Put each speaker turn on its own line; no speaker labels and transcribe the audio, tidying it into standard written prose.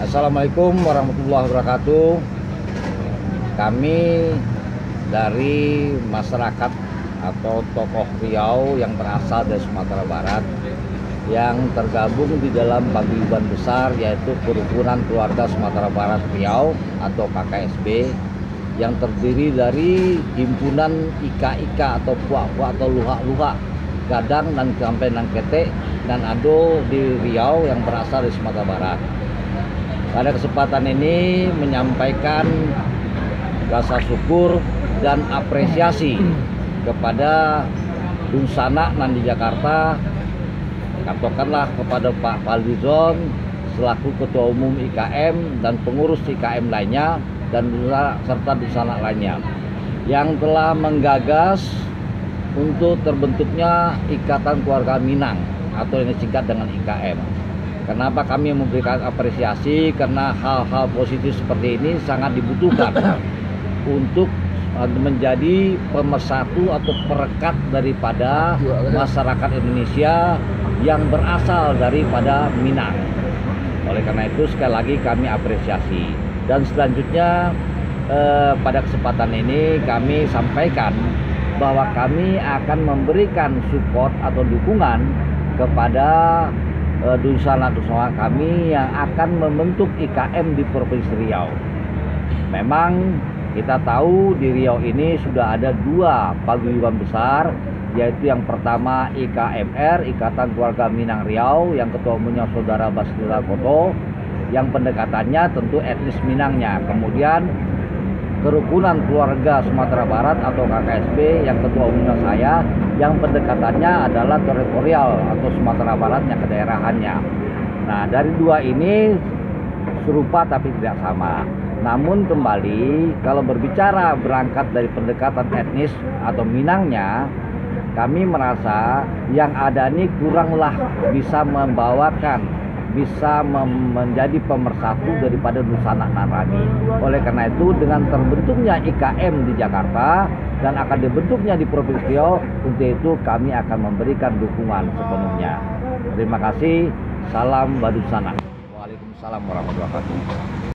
Assalamualaikum warahmatullahi wabarakatuh. Kami dari masyarakat atau tokoh Riau yang berasal dari Sumatera Barat yang tergabung di dalam paguyuban besar, yaitu Kerukunan Keluarga Sumatera Barat Riau atau KKSB, yang terdiri dari himpunan ika-ika atau puak-puak atau luhak-luhak Gadang dan sampai Nangkete dan Ado di Riau yang berasal dari Sumatera Barat. Pada kesempatan ini menyampaikan rasa syukur dan apresiasi kepada Dunsana nan di Jakarta, katakanlah kepada Pak Fadlizon selaku Ketua Umum IKM dan pengurus IKM lainnya dan serta Dunsana lainnya yang telah menggagas untuk terbentuknya Ikatan Keluarga Minang atau yang disingkat dengan IKM. Kenapa kami memberikan apresiasi? Karena hal-hal positif seperti ini sangat dibutuhkan untuk menjadi pemersatu atau perekat daripada masyarakat Indonesia yang berasal daripada Minang. Oleh karena itu sekali lagi kami apresiasi. Dan selanjutnya pada kesempatan ini kami sampaikan bahwa kami akan memberikan support atau dukungan kepada Dunsana-Dunsana kami yang akan membentuk IKM di Provinsi Riau. Memang kita tahu di Riau ini sudah ada dua paguyuban besar, yaitu yang pertama IKMR, Ikatan Keluarga Minang Riau, yang ketua umumnya Saudara Basila Koto, yang pendekatannya tentu etnis Minangnya. Kemudian Kerukunan Keluarga Sumatera Barat atau KKSB yang ketua umumnya saya, yang pendekatannya adalah teritorial atau Sumatera Baratnya, kedaerahannya. Nah, dari dua ini serupa tapi tidak sama. Namun kembali kalau berbicara berangkat dari pendekatan etnis atau Minangnya, kami merasa yang ada ini kuranglah bisa membawakan, bisa menjadi pemersatu daripada Dunsana Narani. Oleh karena itu dengan terbentuknya IKM di Jakarta dan akan dibentuknya di Provinsi Riau, untuk itu kami akan memberikan dukungan sepenuhnya. Terima kasih. Salam Badunsana. Waalaikumsalam warahmatullahi wabarakatuh.